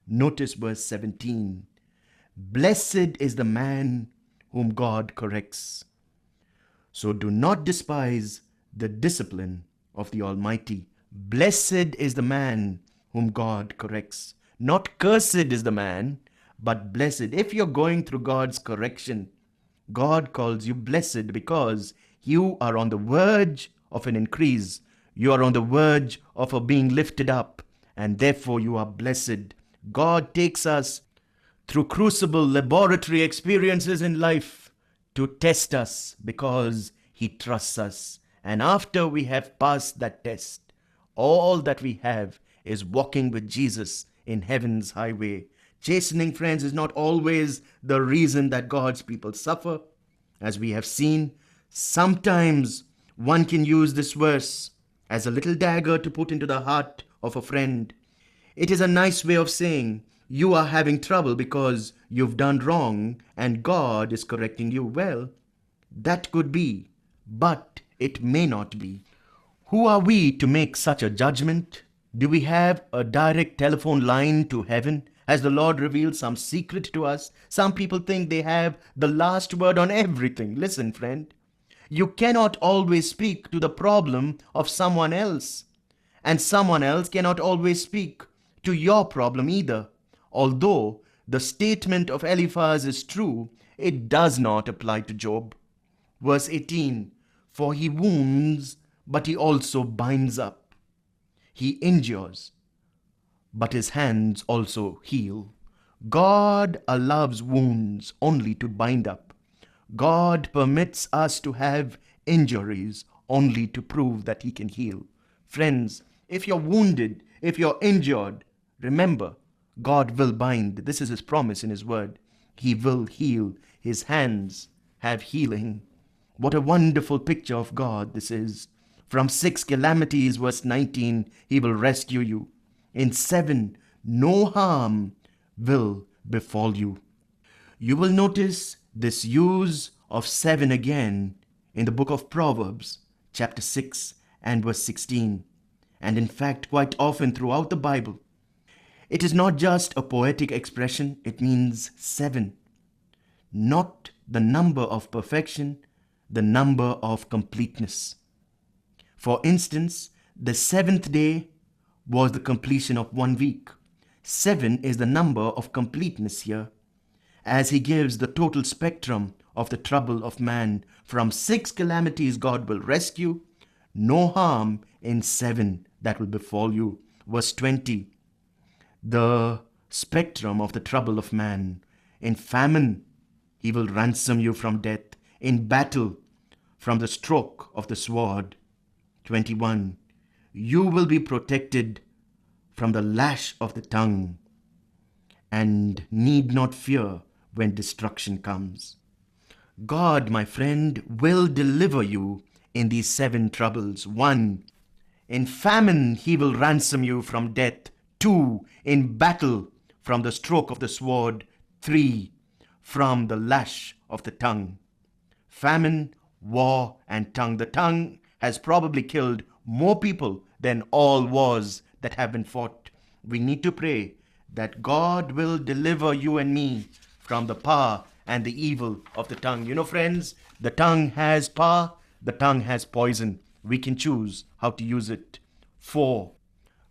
Notice verse 17. Blessed is the man whom God corrects. So do not despise the discipline of the Almighty. Blessed is the man whom God corrects. Not cursed is the man, but blessed. If you're going through God's correction, God calls you blessed because you are on the verge of an increase. You are on the verge of a being lifted up, and therefore you are blessed. God takes us through crucible laboratory experiences in life to test us because He trusts us. And after we have passed that test, all that we have is walking with Jesus in heaven's highway. Chastening, friends, is not always the reason that God's people suffer. As we have seen, sometimes one can use this verse as a little dagger to put into the heart of a friend. It is a nice way of saying, you are having trouble because you've done wrong and God is correcting you. Well, that could be, but it may not be. Who are we to make such a judgment? Do we have a direct telephone line to heaven? Has the Lord revealed some secret to us? Some people think they have the last word on everything. Listen, friend, you cannot always speak to the problem of someone else, and someone else cannot always speak to your problem either. Although the statement of Eliphaz is true, it does not apply to Job. Verse 18, for he wounds, but he also binds up. He injures, but his hands also heal. God allows wounds only to bind up. God permits us to have injuries only to prove that He can heal. Friends, if you're wounded, if you're injured, remember, God will bind. This is His promise in His word. He will heal. His hands have healing. What a wonderful picture of God this is. From 6 calamities, verse 19, He will rescue you. In 7, no harm will befall you. You will notice this use of 7 again in the book of Proverbs, chapter 6 and verse 16. And in fact, quite often throughout the Bible. It is not just a poetic expression, it means 7. Not the number of perfection, the number of completeness. For instance, the 7th day was the completion of 1 week. 7 is the number of completeness here, as He gives the total spectrum of the trouble of man. From 6 calamities God will rescue, no harm in 7 that will befall you. Verse 20, the spectrum of the trouble of man. In famine, He will ransom you from death. In battle, from the stroke of the sword. 21, you will be protected from the lash of the tongue and need not fear when destruction comes. God, my friend, will deliver you in these 7 troubles. 1, in famine, He will ransom you from death. 2, in battle, from the stroke of the sword. 3, from the lash of the tongue. Famine, war, and tongue. The tongue has probably killed more people than all wars that have been fought. We need to pray that God will deliver you and me from the power and the evil of the tongue. You know, friends, the tongue has power, the tongue has poison. We can choose how to use it. 4,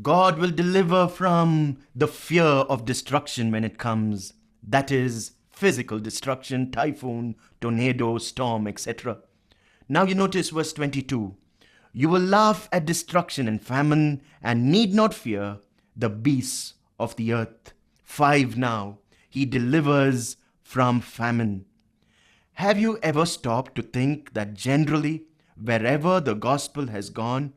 God will deliver from the fear of destruction when it comes. That is physical destruction, typhoon, tornado, storm, etc. Now you notice verse 22. You will laugh at destruction and famine and need not fear the beasts of the earth. 5 now, He delivers from famine. Have you ever stopped to think that generally, wherever the gospel has gone,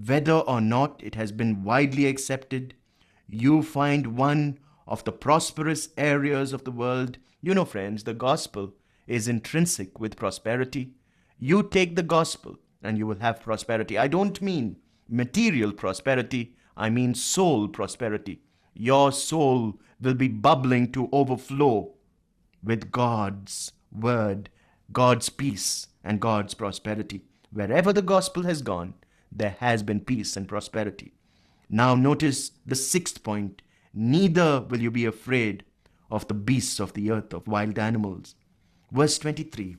whether or not it has been widely accepted, you find one of the prosperous areas of the world? You know, friends, the gospel is intrinsic with prosperity. You take the gospel and you will have prosperity. I don't mean material prosperity, I mean soul prosperity. Your soul will be bubbling to overflow with God's word, God's peace, and God's prosperity. Wherever the gospel has gone, there has been peace and prosperity. Now notice the 6th point. neither will you be afraid of the beasts of the earth, of wild animals. Verse 23.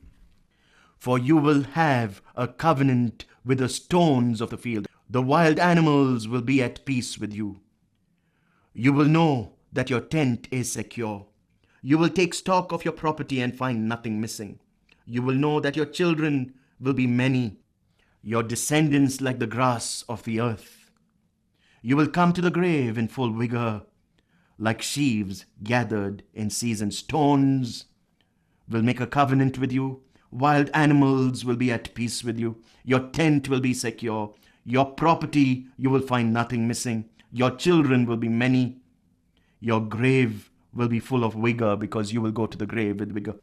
For you will have a covenant with the stones of the field. The wild animals will be at peace with you. You will know that your tent is secure. You will take stock of your property and find nothing missing. You will know that your children will be many, your descendants like the grass of the earth. You will come to the grave in full vigor, like sheaves gathered in season. Stones will make a covenant with you. Wild animals will be at peace with you. Your tent will be secure. Your property, you will find nothing missing. Your children will be many. Your grave will be full of vigor, because you will go to the grave with vigor.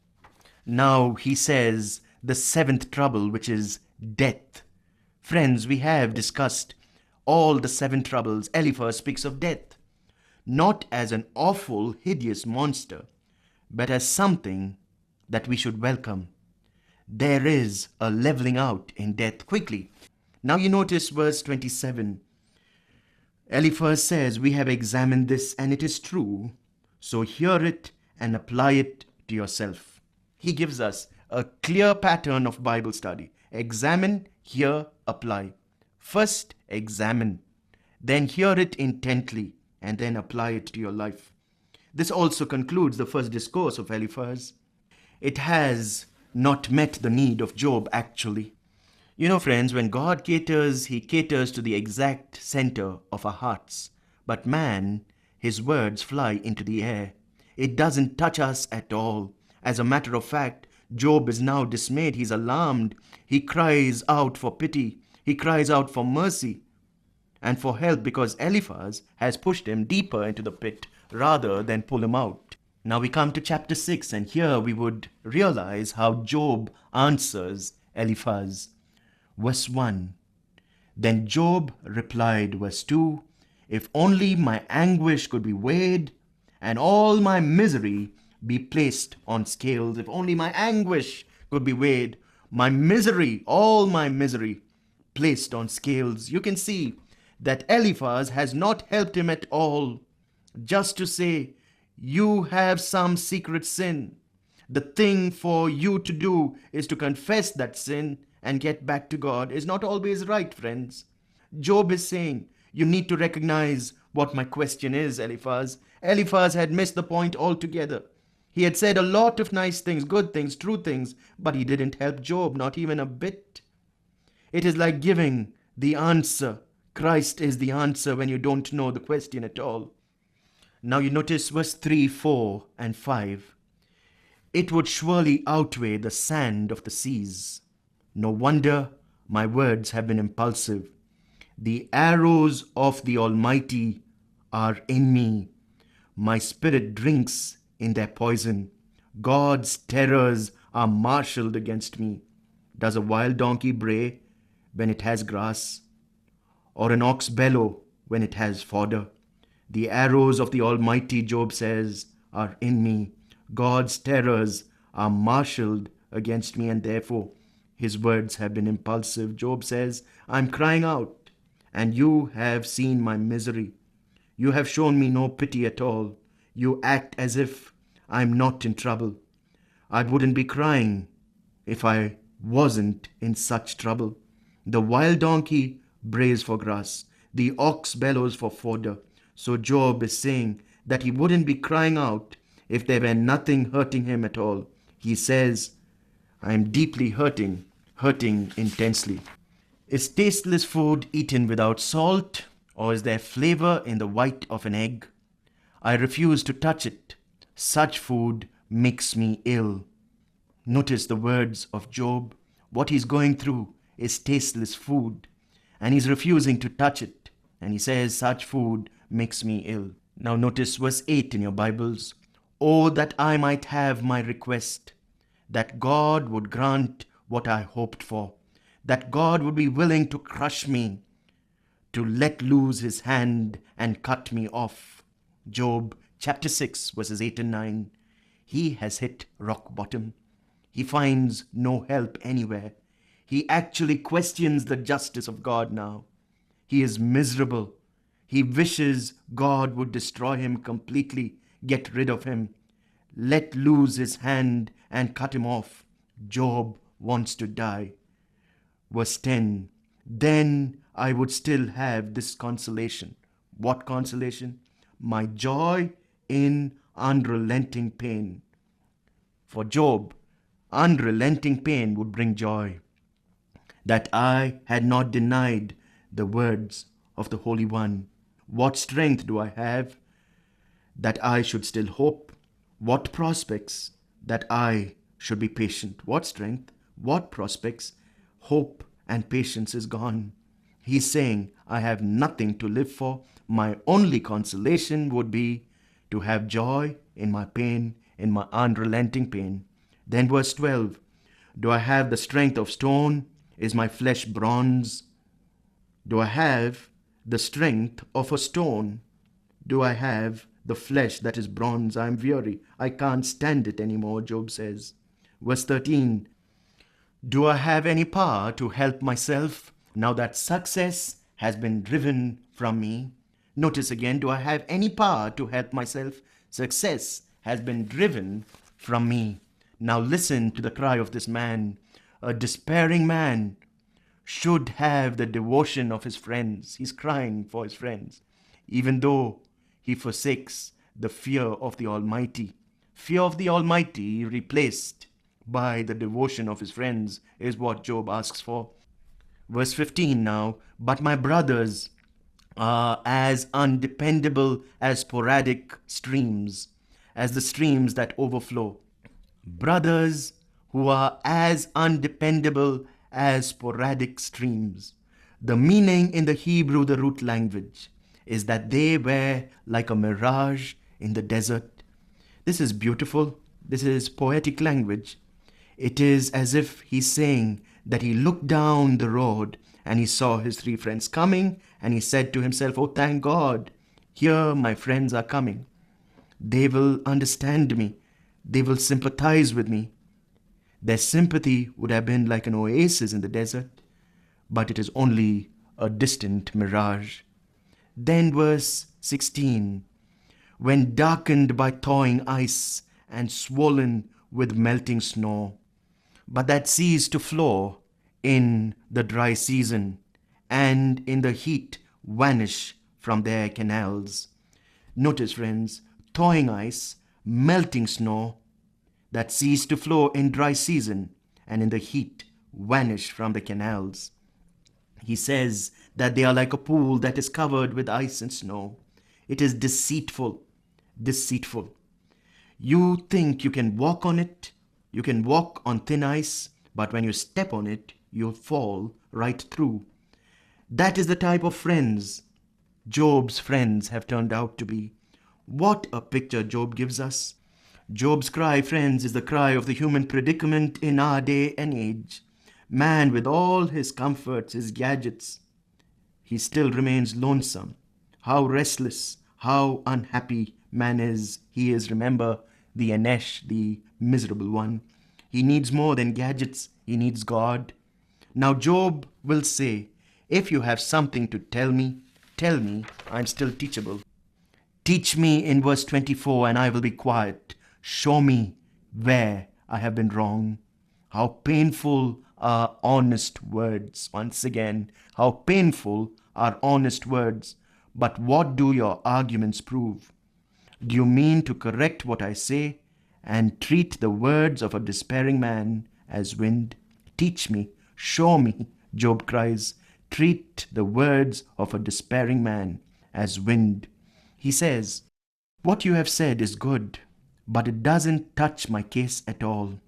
Now he says the seventh trouble, which is death. Friends, we have discussed all the seven troubles. Eliphaz speaks of death, not as an awful, hideous monster, but as something that we should welcome. There is a leveling out in death quickly. Now you notice verse 27. Eliphaz says, we have examined this and it is true, so hear it and apply it to yourself. He gives us a clear pattern of Bible study. Examine, hear, apply. First, examine, then hear it intently, and then apply it to your life. This also concludes the first discourse of Eliphaz. It has not met the need of Job, actually. You know, friends, when God caters, he caters to the exact center of our hearts. But man, his words fly into the air. It doesn't touch us at all. As a matter of fact, Job is now dismayed. He's alarmed. He cries out for pity. He cries out for mercy and for help, because Eliphaz has pushed him deeper into the pit rather than pull him out. Now we come to chapter 6, and here we would realize how Job answers Eliphaz. Verse 1. Then Job replied, verse 2, if only my anguish could be weighed and all my misery be placed on scales. If only my anguish could be weighed, my misery, all my misery placed on scales. You can see that Eliphaz has not helped him at all. Just to say, you have some secret sin. The thing for you to do is to confess that sin and get back to God is not always right, friends. Job is saying, you need to recognize what my question is, Eliphaz. Eliphaz had missed the point altogether. He had said a lot of nice things, good things, true things, but he didn't help Job, not even a bit. It is like giving the answer. Christ is the answer when you don't know the question at all. Now you notice verse 3, 4, and 5. It would surely outweigh the sand of the seas. No wonder my words have been impulsive. The arrows of the Almighty are in me. My spirit drinks in their poison. God's terrors are marshaled against me. Does a wild donkey bray when it has grass, or an ox bellow when it has fodder? The arrows of the Almighty, Job says, are in me. God's terrors are marshaled against me, and therefore his words have been impulsive. Job says, I'm crying out, and you have seen my misery. You have shown me no pity at all. You act as if I'm not in trouble. I wouldn't be crying if I wasn't in such trouble. The wild donkey brays for grass. The ox bellows for fodder. So Job is saying that he wouldn't be crying out if there were nothing hurting him at all. He says, I am deeply hurting intensely. Is tasteless food eaten without salt, or is there flavor in the white of an egg? I refuse to touch it. Such food makes me ill. Notice the words of Job. What he's going through is tasteless food, and he's refusing to touch it. And he says, such food makes me ill. Now notice verse 8 in your Bibles. Oh, that I might have my request, that God would grant what I hoped for, that God would be willing to crush me, to let loose his hand and cut me off. Job chapter 6 verses 8 and 9. He has hit rock bottom. He finds no help anywhere. He actually questions the justice of God now. He is miserable. He wishes God would destroy him completely, get rid of him, let loose his hand and cut him off. Job wants to die. Verse 10, then I would still have this consolation. What consolation? My joy in unrelenting pain. For Job, unrelenting pain would bring joy. That I had not denied the words of the Holy One. What strength do I have that I should still hope? What prospects that I should be patient? What strength? What prospects? Hope and patience is gone. He's saying, I have nothing to live for. My only consolation would be to have joy in my pain, in my unrelenting pain. Then verse 12, do I have the strength of stone? Is my flesh bronze? Do I have the strength of a stone? Do I have the flesh that is bronze? I am weary. I can't stand it anymore, Job says. Verse 13, do I have any power to help myself now that success has been driven from me? Notice again, do I have any power to help myself? Success has been driven from me. Now listen to the cry of this man. A despairing man should have the devotion of his friends. He's crying for his friends, even though he forsakes the fear of the Almighty. Fear of the Almighty replaced by the devotion of his friends is what Job asks for. Verse 15 now, but my brothers are as undependable as sporadic streams, as the streams that overflow. Brothers who are as undependable as sporadic streams. The meaning in the Hebrew, the root language, is that they were like a mirage in the desert. This is beautiful. This is poetic language. It is as if he's saying that he looked down the road and he saw his three friends coming and he said to himself, oh, thank God, here my friends are coming. They will understand me. They will sympathize with me. Their sympathy would have been like an oasis in the desert, but it is only a distant mirage. Then verse 16, when darkened by thawing ice and swollen with melting snow, but that cease to flow in the dry season, and in the heat vanish from their canals. Notice, friends, thawing ice, melting snow, that cease to flow in dry season, and in the heat vanish from the canals. He says that they are like a pool that is covered with ice and snow. It is deceitful, deceitful. You think you can walk on it, you can walk on thin ice, but when you step on it, you'll fall right through. That is the type of friends Job's friends have turned out to be. What a picture Job gives us. Job's cry, friends, is the cry of the human predicament in our day and age. Man, with all his comforts, his gadgets, he still remains lonesome. How restless, how unhappy man is. He is, remember, the Anesh, the miserable one. He needs more than gadgets. He needs God. Now Job will say, if you have something to tell me, I'm still teachable. Teach me in verse 24 and I will be quiet. Show me where I have been wrong. How painful are honest words. Once again, how painful are honest words. But what do your arguments prove? Do you mean to correct what I say and treat the words of a despairing man as wind? Teach me, show me, Job cries. Treat the words of a despairing man as wind. He says, what you have said is good, but it doesn't touch my case at all.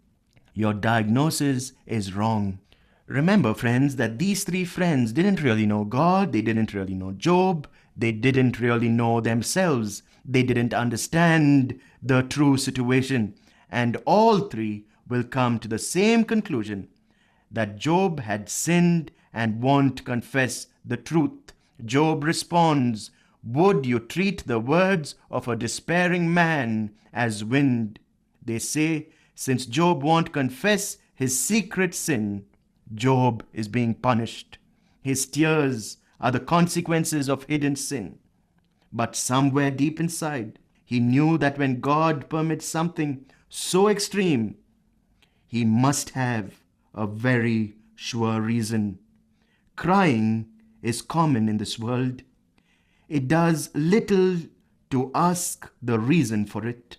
Your diagnosis is wrong. Remember, friends, that these three friends didn't really know God, they didn't really know Job, they didn't really know themselves, they didn't understand the true situation, and all three will come to the same conclusion, that Job had sinned and won't confess the truth. Job responds, would you treat the words of a despairing man as wind? They say, since Job won't confess his secret sin, Job is being punished. His tears are the consequences of hidden sin. But somewhere deep inside, he knew that when God permits something so extreme, he must have a very sure reason. Crying is common in this world. It does little to ask the reason for it.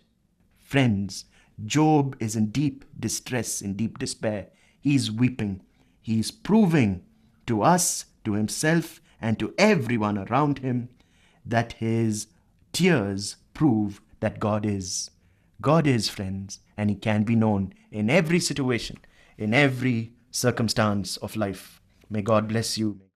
Friends, Job is in deep distress, in deep despair. He is weeping. He is proving to us, to himself, and to everyone around him that his tears prove that God is. God is, friends, and he can be known in every situation, in every circumstance of life. May God bless you.